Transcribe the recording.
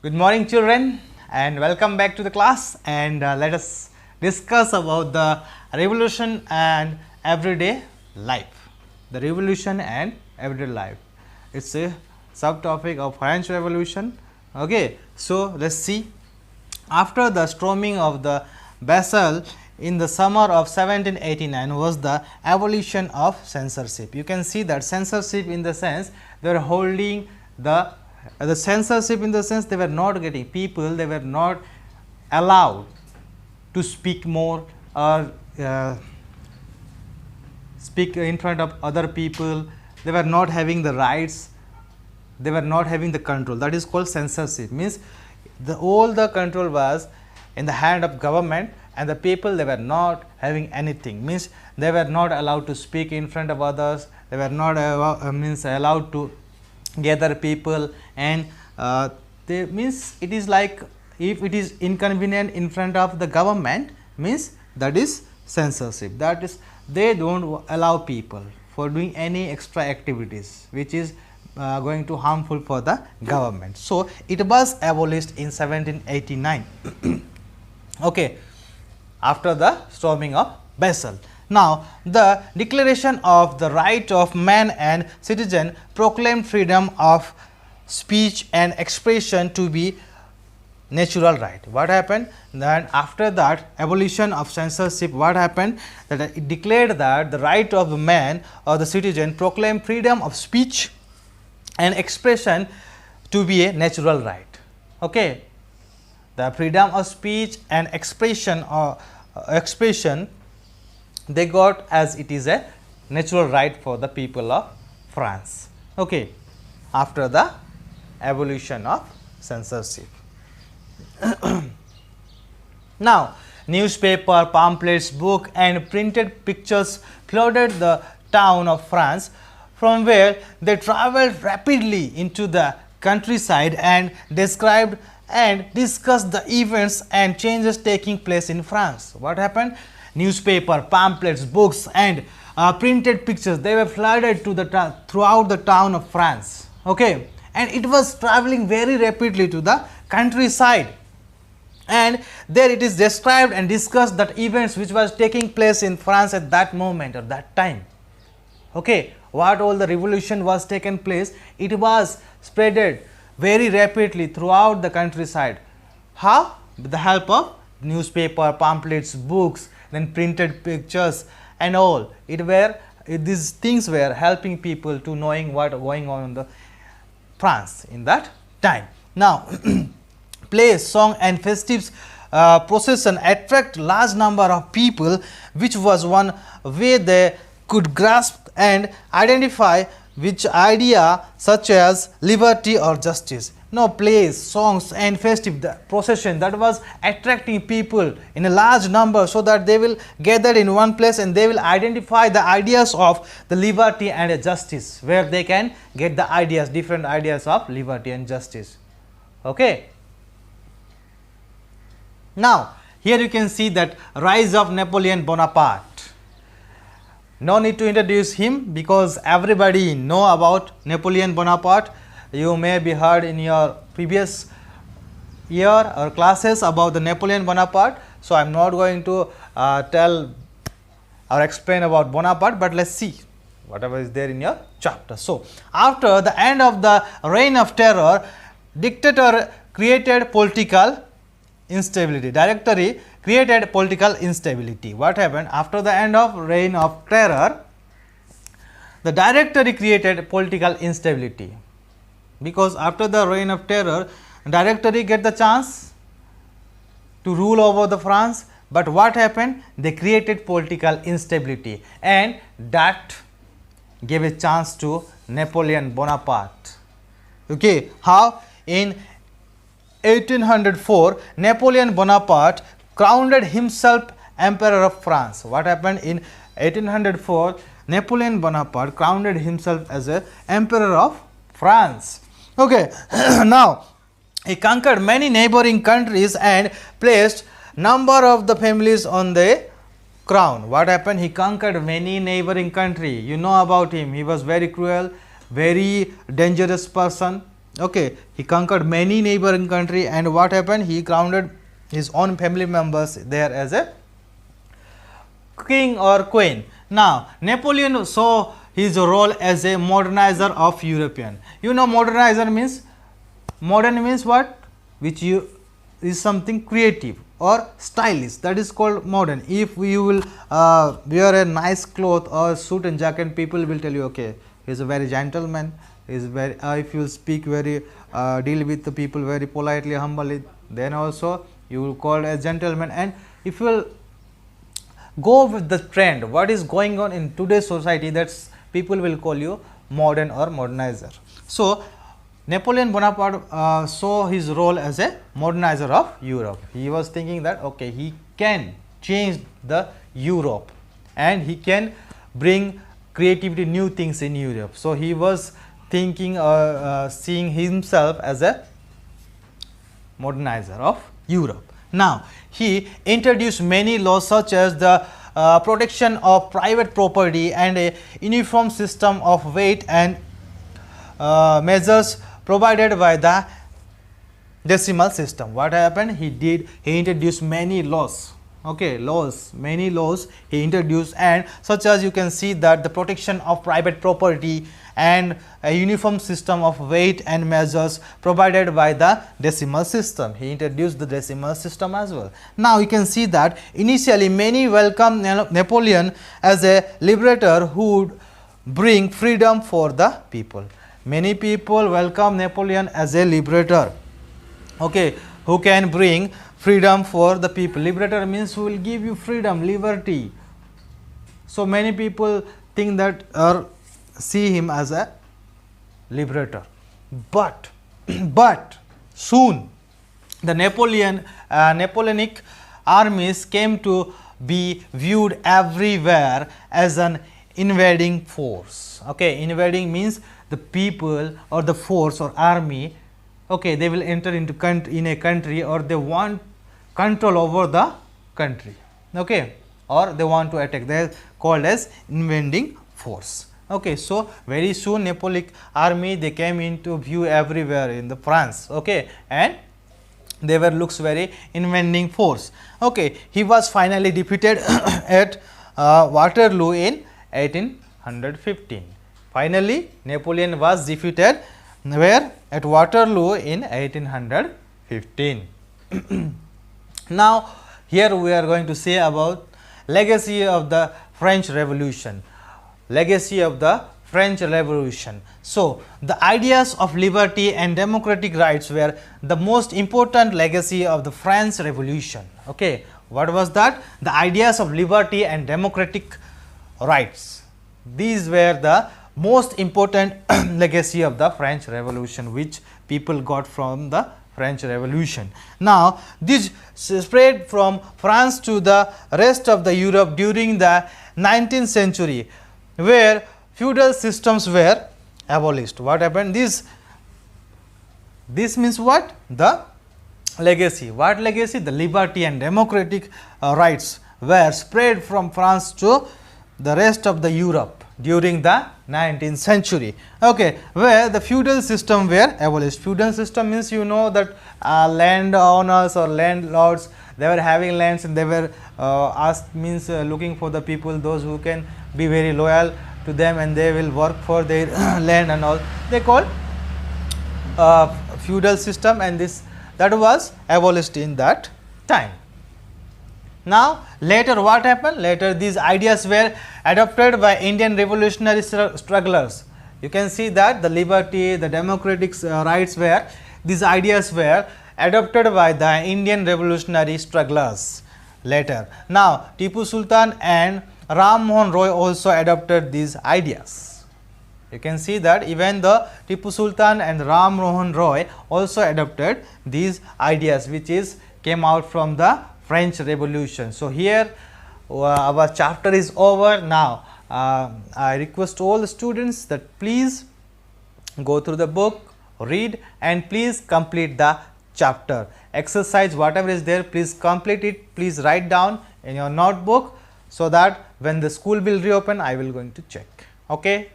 Good morning children and welcome back to the class, and let us discuss about the revolution and everyday life. The revolution and everyday life. It's a subtopic of French Revolution. Okay, so let's see. After the storming of the Bastille in the summer of 1789 was the abolition of censorship. You can see that censorship in the sense they were holding the censorship in the sense they were not getting people, they were not allowed to speak more or speak in front of other people. They were not having the rights, they were not having the control. That is called censorship. Means all the control was in the hand of government, and the people they were not having anything. Means they were not allowed to speak in front of others, they were not allowed to gather people, and they means it is like if it is inconvenient in front of the government, means that is censorship. That is, they don't allow people for doing any extra activities which is going to harmful for the government. So it was abolished in 1789. Okay, after the storming of Bastille. Now, the Declaration of the Right of Man and Citizen proclaimed freedom of speech and expression to be natural right. What happened? Then after that abolition of censorship, what happened? That it declared that the right of the man or the citizen proclaimed freedom of speech and expression to be a natural right. Okay, the freedom of speech and expression or expression they got as it is a natural right for the people of France. Okay, after the abolition of censorship. Now, newspaper, pamphlets, book and printed pictures flooded the town of France, from where they travelled rapidly into the countryside and described and discussed the events and changes taking place in France. What happened? Newspaper, pamphlets, books and printed pictures, they were flooded to the throughout the town of France. Okay, and it was travelling very rapidly to the countryside, and there it is described and discussed that events which was taking place in France at that moment or that time. Okay, what all the revolution was taken place, it was spreaded very rapidly throughout the countryside. How? With the help of newspaper, pamphlets, books, then printed pictures and all. These things were helping people to knowing what going on in the France in that time. Now, plays, song and festive procession attract large number of people, which was one way they could grasp and identify which idea such as liberty or justice. Now, plays, songs and festive the procession that was attracting people in a large number, so that they will gather in one place and they will identify the ideas of the liberty and justice, where they can get the ideas, different ideas of liberty and justice. Okay. Now, here you can see that rise of Napoleon Bonaparte. No need to introduce him because everybody know about Napoleon Bonaparte. You may be heard in your previous year or classes about the Napoleon Bonaparte. So, I am not going to tell or explain about Bonaparte, but let us see whatever is there in your chapter. So, after the end of the reign of terror, dictator created political instability. Directory created political instability. What happened? After the end of reign of terror, the directory created political instability. Because after the reign of terror, directory get the chance to rule over the France, but what happened? They created political instability, and that gave a chance to Napoleon Bonaparte. Okay, how? In 1804, Napoleon Bonaparte crowned himself Emperor of France. What happened? In 1804, Napoleon Bonaparte crowned himself as a Emperor of France. Okay, now he conquered many neighboring countries and placed number of the families on the crown. What happened? He conquered many neighboring country. You know about him. He was very cruel, very dangerous person. Okay, he conquered many neighboring country, and what happened? He grounded his own family members there as a king or queen. Now, Napoleon saw his role as a modernizer of European. You know, modernizer means, modern means what? Which you is something creative or stylish, that is called modern. If you will wear a nice cloth or suit and jacket, people will tell you, okay, he is a very gentleman, he is very if you speak very deal with the people very politely, humbly, then also you will call a gentleman. And if you will go with the trend, what is going on in today's society, that's people will call you modern or modernizer. So, Napoleon Bonaparte saw his role as a modernizer of Europe. He was thinking that, okay, he can change the Europe and he can bring creativity, new things in Europe. So, he was thinking seeing himself as a modernizer of Europe. Now, he introduced many laws such as the protection of private property and a uniform system of weight and measures provided by the decimal system. What happened? He introduced many laws. Okay, many laws he introduced, and such as you can see that the protection of private property and a uniform system of weight and measures provided by the decimal system. He introduced the decimal system as well. Now, you can see that initially many welcomed Napoleon as a liberator who would bring freedom for the people. Many people welcome Napoleon as a liberator, okay, who can bring freedom for the people. Liberator means who will give you freedom, liberty. So, many people think that or see him as a liberator, but soon the Napoleonic armies came to be viewed everywhere as an invading force. Okay, invading means the people or the force or army, okay, they will enter into in a country, or they want control over the country, okay, or they want to attack. They are called as invading force. Okay, so very soon Napoleonic army, they came into view everywhere in the France, okay, and they were looks very invading force. Okay, he was finally defeated at Waterloo in 1815. Finally, Napoleon was defeated where? At Waterloo in 1815. Now, here we are going to say about legacy of the French Revolution. Legacy of the French Revolution. So, the ideas of liberty and democratic rights were the most important legacy of the French Revolution. Okay, what was that? The ideas of liberty and democratic rights. These were the most important legacy of the French Revolution, which people got from the French Revolution. Now, this spread from France to the rest of the Europe during the 19th century, where feudal systems were abolished. What happened? This means what? The legacy. What legacy? The liberty and democratic rights were spread from France to the rest of the Europe during the 19th century, okay, where the feudal system were abolished. Feudal system means, you know, that landowners or landlords, they were having lands and they were looking for the people, those who can be very loyal to them and they will work for their land and all. They call feudal system, and that was abolished in that time. Now, later what happened? Later these ideas were adopted by Indian revolutionary strugglers. You can see that the liberty, the democratic rights were, these ideas were adopted by the Indian revolutionary strugglers later. Now, Tipu Sultan and Ram Mohan Roy also adopted these ideas. You can see that even the Tipu Sultan and Ram Mohan Roy also adopted these ideas, which came out from the French Revolution. So, here our chapter is over. Now, I request all the students that please go through the book, read, and please complete the chapter. Exercise whatever is there, please complete it. Please write down in your notebook, so that when the school will reopen, I will going to check. Okay.